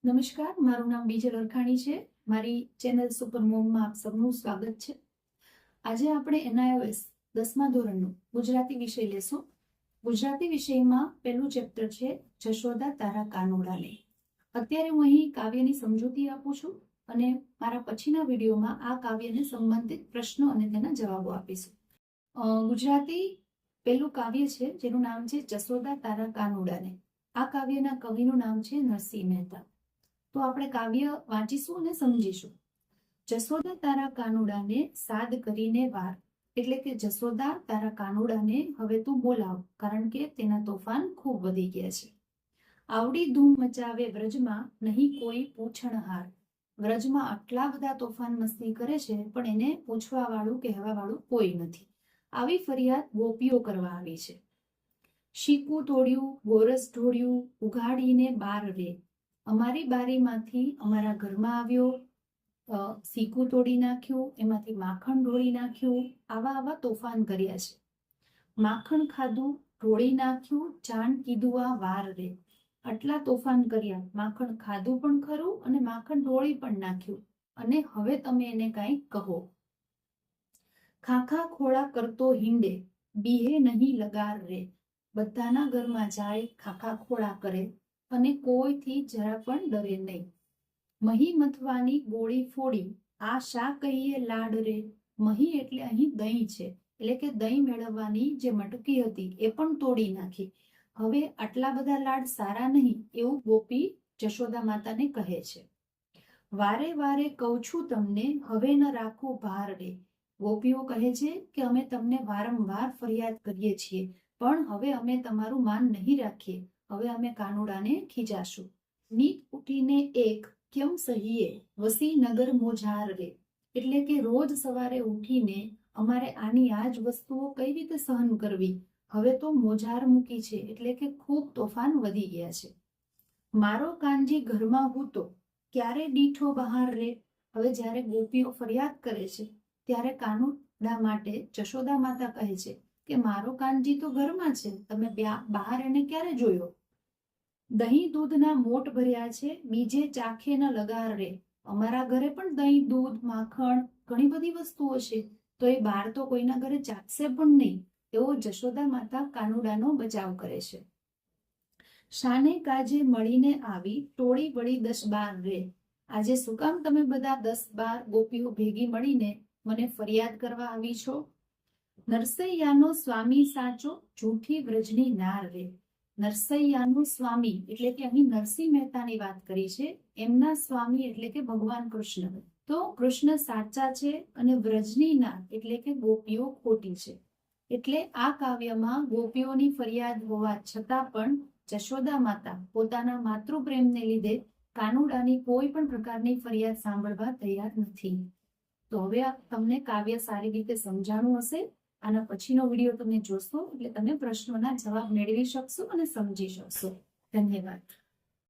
નમસ્કાર, મારું નામ બીજલ અરખાણી છે. મારી ચેનલ સુપર મોમમાં આપ સૌનું સ્વાગત છે. આજે આપણે NIOS 10મા ધોરણનું ગુજરાતી વિષય લેશું. ગુજરાતી વિષયમાં પહેલું ચેપ્ટર છે જશોદા તારા કાનુડાને. અત્યારે હું અહીં કાવ્યની સમજૂતી આપું છું અને મારા પછીના વિડીયોમાં આ કાવ્યને સંબંધિત પ્રશ્નો અને તેના જવાબો આપીશું. ગુજરાતી પહેલું કાવ્ય છે જેનું નામ છે જશોદા તારા કાનુડાને. આ કાવ્યના કવિનું નામ છે નરસિંહ મહેતા. તો આપણે કાવ્ય વાંચીશું અને સમજીશું. જશોદા તારા કાનુડાને સાદ કરીને વાર, એટલે કે જશોદા તારા કાનુડાને હવે તું બોલાવ, કારણ કે તેના તોફાન ખૂબ વધી ગયા છે. આવડી ધૂમ મચાવે વ્રજમાં, નહીં કોઈ પૂછણહાર. વ્રજમાં આટલા બધા તોફાન મસ્તી કરે છે, પણ એને પૂછવા વાળું કહેવા વાળું કોઈ નથી. આવી ફરિયાદ ગોપીઓ કરવા આવી છે. શીકું તોડ્યું, ગોરસ ઢોળ્યું, ઉઘાડીને બાર રે. અમારી બારીમાંથી અમારા ઘરમાં આવ્યો, સીકું તોડી નાખ્યું, એમાંથી માખણ ઢોળી નાખ્યું. આવા તોફાન કર્યા છે. માખણ ખાધું, ઢોળી નાખ્યું, જાણ કીધું આ વાર રે. આટલા તોફાન કર્યા, માખણ ખાધું પણ ખરું અને માખણ ઢોળી પણ નાખ્યું, અને હવે તમે એને કાંઈ કહો. ખાખા ખોળા કરતો હિંડે, બીહે નહીં લગાર રે. બધાના ઘરમાં જાય, ખાખા ખોળા કરે અને કોઈથી જરા પણ ડરે નહીં. મહી મથવાની ગોળી ફોડી, આ શા કહીએ લાડ રે. મહી એટલે અહીં દહીં છે, એટલે કે દહીં મેળવવાની જે મટકી હતી એ પણ તોડી નાખી. હવે આટલા બધા લાડ સારા નહીં, એવું ગોપી જશોદા માતાને કહે છે. વારે વારે કહું છું તમને, હવે ન રાખો ભાર રે. ગોપીઓ કહે છે કે અમે તમને વારંવાર ફરિયાદ કરીએ છીએ, પણ હવે અમે તમારું માન નહીં રાખીએ. હવે અમે કાનુડાને ખીજાશું. નીત ઉઠીને એક કેમ સહીએ, વસી નગર મોજાર રે. એટલે કે રોજ સવારે ઉઠીને અમારે આની આ જ વસ્તુઓ કઈ રીતે સહન કરવી. હવે તો મોજાર મૂકી છે, એટલે કે ખૂબ તોફાન વધી ગયા છે. મારો કાનજી ઘરમાં હું તો ક્યારે દીઠો બહાર રે. હવે જ્યારે ગોપીઓ ફરિયાદ કરે છે ત્યારે કાનુડા માટે જશોદા માતા કહે છે કે મારો કાનજી તો ઘરમાં છે, તમે બહાર એને ક્યારે જોયો. દહીં દૂધના મોટ ભર્યા છે, બીજે ચાખે ન લગાર રે. અમારા ઘરે પણ દહીં દૂધ માખણ ઘણી બધી વસ્તુઓ છે, તો એ બહાર તો કોઈના ઘરે ચાખશે પણ નહીં. એવો જશોદા માતા કાનુડાનો બચાવ કરે છે. શાને કાજે મળીને આવી, ટોળી વળી 10-12 રે. આજે શું કામ તમે બધા 10-12 ગોપીઓ ભેગી મળીને મને ફરિયાદ કરવા આવી છો. નરસૈયાનો સ્વામી સાચો, જૂઠી વ્રજની નાર રે. નરસૈયાનું સ્વામી એટલે કે અહીં નરસિંહ મહેતાની વાત કરી છે. એમના સ્વામી એટલે કે ભગવાન કૃષ્ણ. તો કૃષ્ણ સાચા છે અને વ્રજની નાર એટલે કે ગોપીઓ ખોટી છે. એટલે આ કાવ્યમાં ગોપીઓની ફરિયાદ હોવા છતાં પણ જશોદા માતા પોતાના માતૃપ્રેમને લીધે કાનુડાની કોઈ પણ પ્રકારની ફરિયાદ સાંભળવા તૈયાર નથી. તો હવે તમને કાવ્ય સારી રીતે સમજાણું હશે. આના પછીનો વિડીયો તમે જોશો એટલે તમે પ્રશ્નોના જવાબ મેળવી શકશો અને સમજી શકશો. ધન્યવાદ.